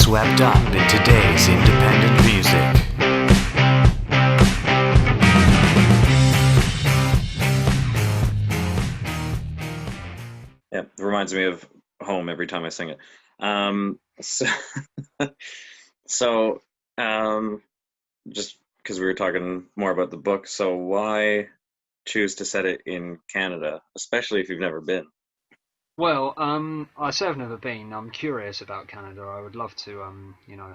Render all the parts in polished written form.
swept up in today's independent music. Yeah, it reminds me of home every time I sing it. So, so um, just because we were talking more about the book, so why choose to set it in Canada, especially if you've never been? Well, I say I've never been. I'm curious about Canada. I would love to,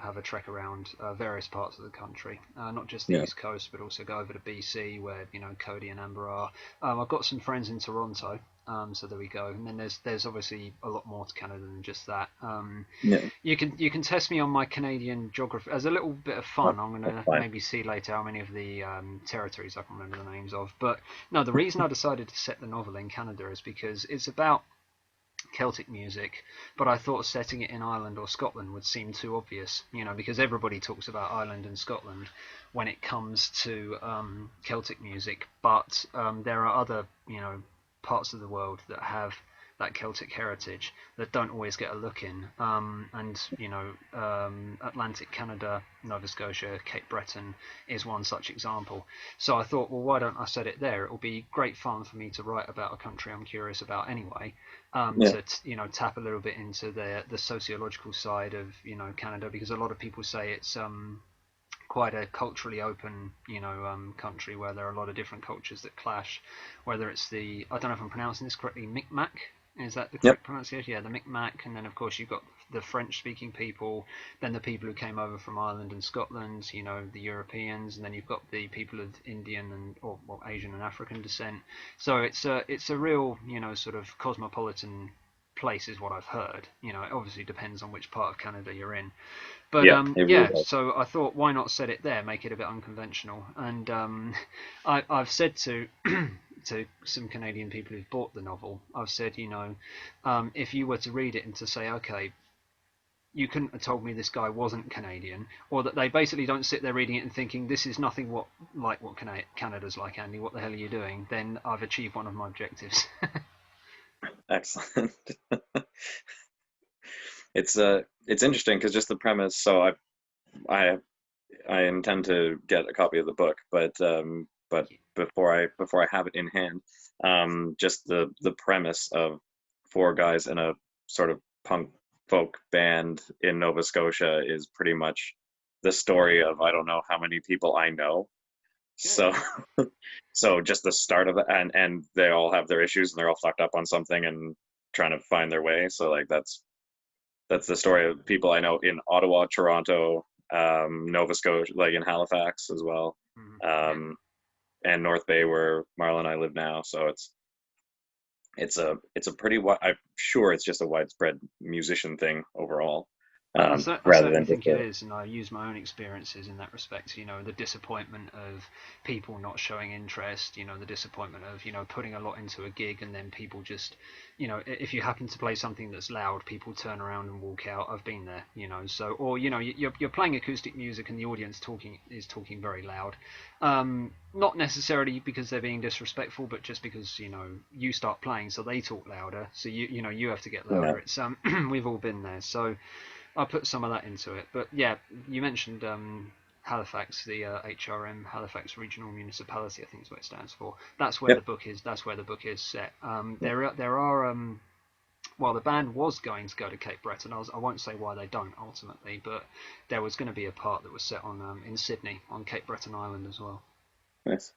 have a trek around various parts of the country, not just the Yeah. East Coast, but also go over to BC, where Cody and Amber are. I've got some friends in Toronto, so there we go. And then there's obviously a lot more to Canada than just that. Yeah, You can test me on my Canadian geography as a little bit of that- fun. I'm that's gonna fine. maybe see later how many of the territories I can remember the names of. But no, the reason I decided to set the novel in Canada is because it's about Celtic music, but I thought setting it in Ireland or Scotland would seem too obvious, because everybody talks about Ireland and Scotland when it comes to Celtic music, but there are other, parts of the world that have that Celtic heritage that don't always get a look in. Atlantic Canada, Nova Scotia, Cape Breton is one such example. So I thought, well, why don't I set it there? It will be great fun for me to write about a country I'm curious about anyway, Yeah, to tap a little bit into the sociological side of Canada, because a lot of people say it's quite a culturally open country where there are a lot of different cultures that clash. Whether it's the, I don't know if I'm pronouncing this correctly, Micmac, is that the yep, correct pronunciation? Yeah, the Micmac, and then of course you've got the French-speaking people, then the people who came over from Ireland and Scotland, the Europeans, and then you've got the people of Indian and or well, Asian and African descent. So it's a real sort of cosmopolitan place, is what I've heard. It obviously depends on which part of Canada you're in. But yeah, it really yeah, does. so I thought, why not set it there, make it a bit unconventional? And I've said to to some Canadian people who've bought the novel, I've said, if you were to read it and to say, okay, you couldn't have told me this guy wasn't Canadian, or that they basically don't sit there reading it and thinking this is nothing what Canada's like, Andy. What the hell are you doing? Then I've achieved one of my objectives. Excellent. It's interesting because just the premise. So I I intend to get a copy of the book, but before I have it in hand, just the premise of four guys in a sort of punk folk band in Nova Scotia is pretty much the story of I don't know how many people I know. Good. So so just the start of it, and they all have their issues and they're all fucked up on something and trying to find their way. So like that's the story of people I know in Ottawa, Toronto, Nova Scotia, like in Halifax as well, Yeah. um, and North Bay where Marla and I live now. So it's a pretty I'm sure it's just a widespread musician thing overall, I rather certainly than just think it a is, and I use my own experiences in that respect. The disappointment of people not showing interest. The disappointment of putting a lot into a gig and then people just, if you happen to play something that's loud, people turn around and walk out. I've been there. So or you're playing acoustic music and the audience talking very loud. Not necessarily because they're being disrespectful, but just because you start playing, so they talk louder. So you have to get louder. yeah. It's we've all been there. So I put some of that into it. But yeah, you mentioned Halifax, the HRM, Halifax Regional Municipality, I think is what it stands for. That's where the Yep. book is. That's where the book is set. There are well, the band was going to go to Cape Breton. I won't say why they don't ultimately, but there was going to be a part that was set on in Sydney on Cape Breton Island as well. Nice.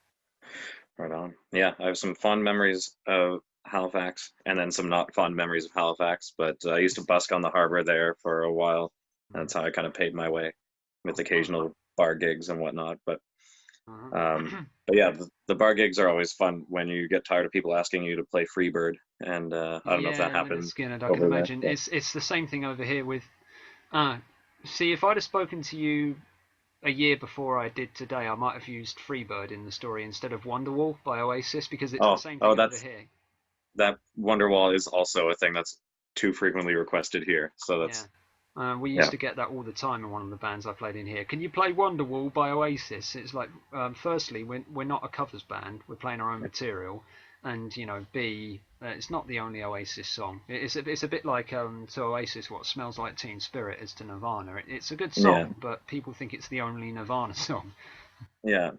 Right on. Yeah, I have some fond memories of Halifax and then some not fond memories of Halifax, but I used to busk on the harbor there for a while. Mhm. That's how I kind of paid my way with Oh, fun. occasional bar gigs and whatnot. Uh-huh. But yeah, the bar gigs are always fun when you get tired of people asking you to play Freebird, and I don't know if that Yeah, Leonard happens Skinner. I can over there. imagine Yeah. it's the same thing over here with. Uh, See, if I'd have spoken to you a year before I did today, I might have used Freebird in the story instead of Wonderwall by Oasis, because it's the Oh, same oh, thing over here. that Wonderwall is also a thing that's too frequently requested here. So Yeah. that's We used yeah, to get that all the time in one of the bands I played in here. Can you play Wonderwall by Oasis? It's like, firstly, we're not a covers band. We're playing our own material. and B, it's not the only Oasis song. It's a bit like to Oasis what Smells Like Teen Spirit is to Nirvana. It's a good Yeah. song, but people think it's the only Nirvana song. Yeah.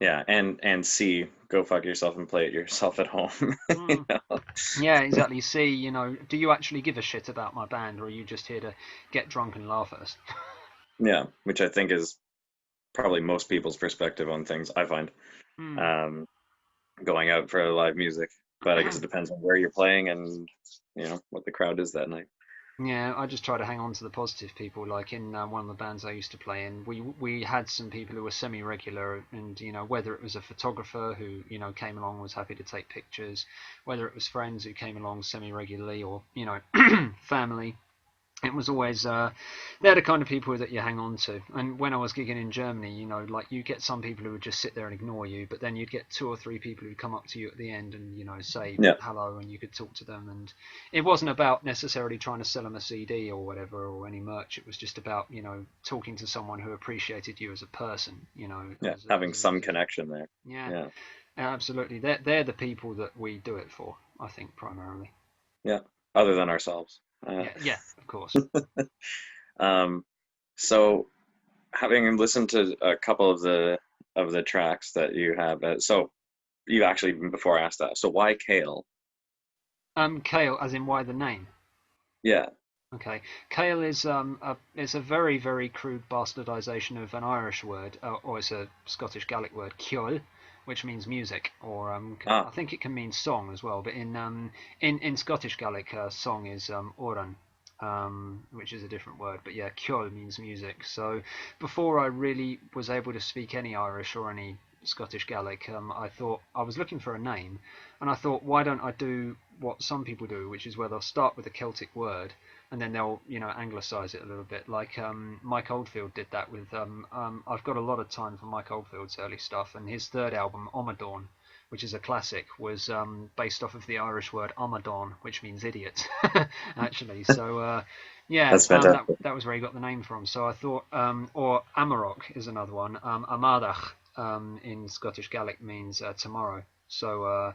Yeah. And C, go fuck yourself and play it yourself at home. You Mm. know? Yeah, exactly. See, do you actually give a shit about my band, or are you just here to get drunk and laugh at us? Yeah. Which I think is probably most people's perspective on things, I find, Mm. um, going out for live music. But I guess it depends on where you're playing and, what the crowd is that night. Yeah, I just try to hang on to the positive people. Like in one of the bands I used to play in, we had some people who were semi-regular, and whether it was a photographer who came along, was happy to take pictures, whether it was friends who came along semi-regularly, or family. It was always they're the kind of people that you hang on to. And when I was gigging in Germany, like you get some people who would just sit there and ignore you, but then you'd get two or three people who'd come up to you at the end and say Yeah. hello, and you could talk to them. And it wasn't about necessarily trying to sell them a CD or whatever or any merch. It was just about talking to someone who appreciated you as a person. Yeah. As Having a some musician. connection there. Yeah, Yeah. absolutely. They're the people that we do it for. I think primarily. Yeah. Other than ourselves. Yeah, yeah, of course. Um, so having listened to a couple of the tracks that you have, so you actually, before I asked that, so why Kale? Kale, as in why the name? Yeah. Okay, Kale is it's a very very crude bastardization of an Irish word, or it's a Scottish Gaelic word, ceol, which means music, or I Ah, think it can mean song as well. But in Scottish Gaelic, song is oran, which is a different word. But yeah, ceol means music. So before I really was able to speak any Irish or any Scottish Gaelic, I thought I was looking for a name, and I thought, why don't I do what some people do, which is where they'll start with a Celtic word and then they'll anglicize it a little bit, like Mike Oldfield did that with I've got a lot of time for Mike Oldfield's early stuff, and his third album Omadhaun, which is a classic, was based off of the Irish word Amadon, which means idiot actually. So yeah, that's fantastic. that was where he got the name from. So I thought or Amarok is another one. Amadach in Scottish Gaelic means tomorrow. So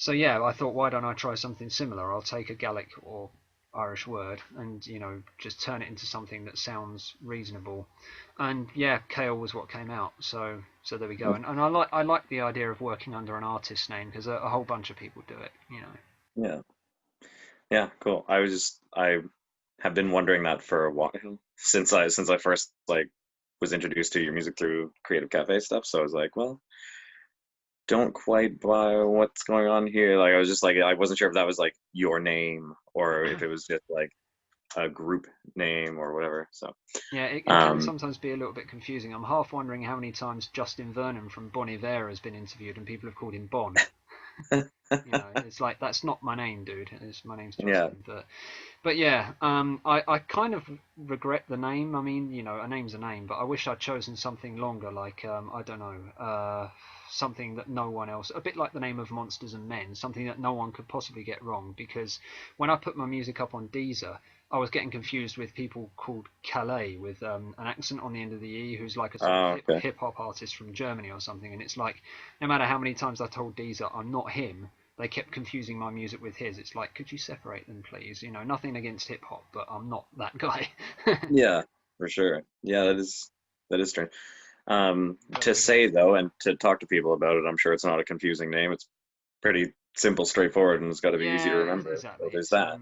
yeah, I thought, why don't I try something similar? I'll take a Gaelic or Irish word and just turn it into something that sounds reasonable. And yeah, Kale was what came out. So there we go. And I like the idea of working under an artist name because a whole bunch of people do it. Yeah. Yeah, cool. I have been wondering that for a while since I first was introduced to your music through Creative Cafe stuff. So I was like, well, don't quite buy what's going on here. Like I was just like I wasn't sure if that was like your name or if it was just like a group name or whatever. So Yeah, it can um sometimes be a little bit confusing. I'm half wondering how many times Justin Vernon from Bon Iver has been interviewed and people have called him Bon. It's like, that's not my name, dude. My name's yeah, Justin. But yeah, I kind of regret the name. I mean, a name's a name, but I wish I'd chosen something longer, like I don't know, something that no one else, a bit like the name of Monsters and Men, something that no one could possibly get wrong. Because when I put my music up on Deezer, I was getting confused with people called Calais with an accent on the end of the E, who's like a sort of oh, okay. hip hop artist from Germany or something. And it's like, no matter how many times I told Deezer I'm not him, they kept confusing my music with his. It's like, could you separate them, please? Nothing against hip hop, but I'm not that guy. Yeah, for sure. Yeah, that is strange. But To there we go. say though, and to talk to people about it, I'm sure it's not a confusing name. It's pretty simple, straightforward, and it's got to be easy to Yeah, remember. So exactly. there's that.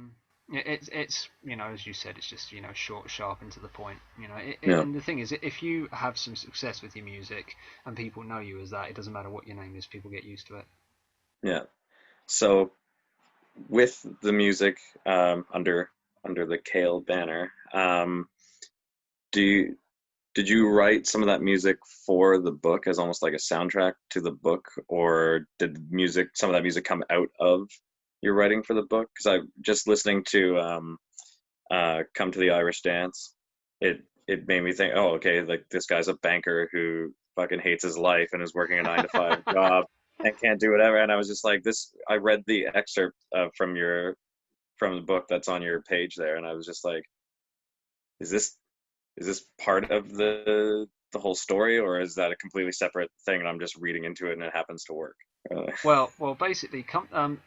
It's as you said, it's just short, sharp, and to the point. Yeah, And the thing is, if you have some success with your music and people know you as that, it doesn't matter what your name is. People get used to it. yeah. So with the music under the Kale banner, do you did you write some of that music for the book as almost like a soundtrack to the book, or did some of that music come out of your writing for the book? Because I just listening to "Come to the Irish Dance," it made me think, oh, okay, like this guy's a banker who fucking hates his life and is working a 9 to 5 job and can't do whatever. And I was just like, this. I read the excerpt from the book that's on your page there, and I was just like, is this part of the whole story, or is that a completely separate thing and I'm just reading into it and it happens to work? Well, basically,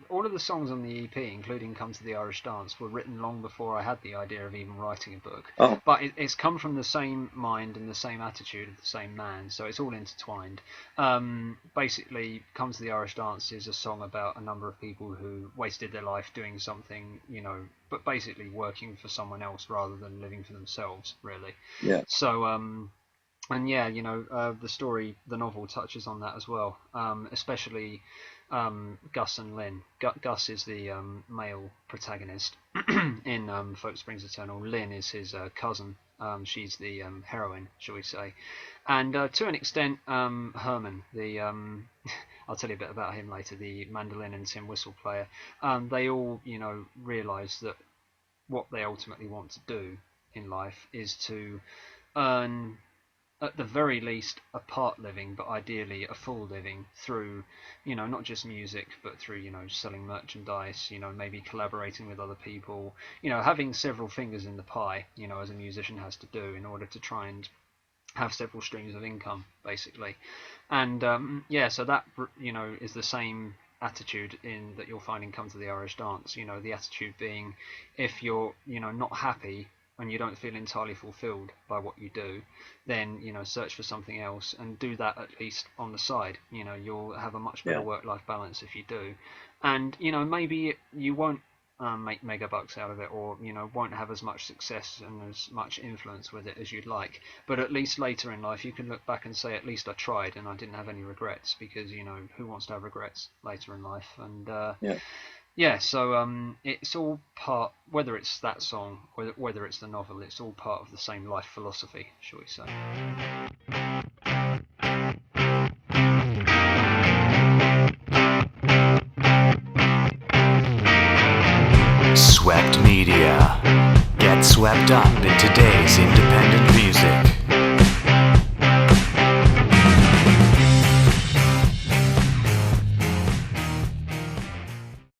all of the songs on the EP, including "Come to the Irish Dance," were written long before I had the idea of even writing a book. Oh. But it's come from the same mind and the same attitude of the same man, so it's all intertwined. Basically, "Come to the Irish Dance" is a song about a number of people who wasted their life doing something, but basically working for someone else rather than living for themselves, really. Yeah. So, and yeah, the novel touches on that as well, especially Gus and Lynn. Gus is the male protagonist in Folk Springs Eternal. Lynn is his cousin. She's the heroine, shall we say. And to an extent, Herman, I'll tell you a bit about him later, the mandolin and tin whistle player. They all, realise that what they ultimately want to do in life is to earn, at the very least, a part living, but ideally a full living through, not just music, but through, selling merchandise, maybe collaborating with other people, having several fingers in the pie, as a musician has to do in order to try and have several streams of income, basically. And so that, is the same attitude that you'll find in Come to the Irish Dance. The attitude being, if you're, not happy and you don't feel entirely fulfilled by what you do, then search for something else and do that at least on the side. You'll have a much better work-life balance if you do, and maybe you won't make mega bucks out of it, or won't have as much success and as much influence with it as you'd like, but at least later in life you can look back and say, at least I tried and I didn't have any regrets, because who wants to have regrets later in life? And so it's all part, whether it's that song, whether it's the novel, it's all part of the same life philosophy, shall we say. Swept Media. Get swept up in today's independent music.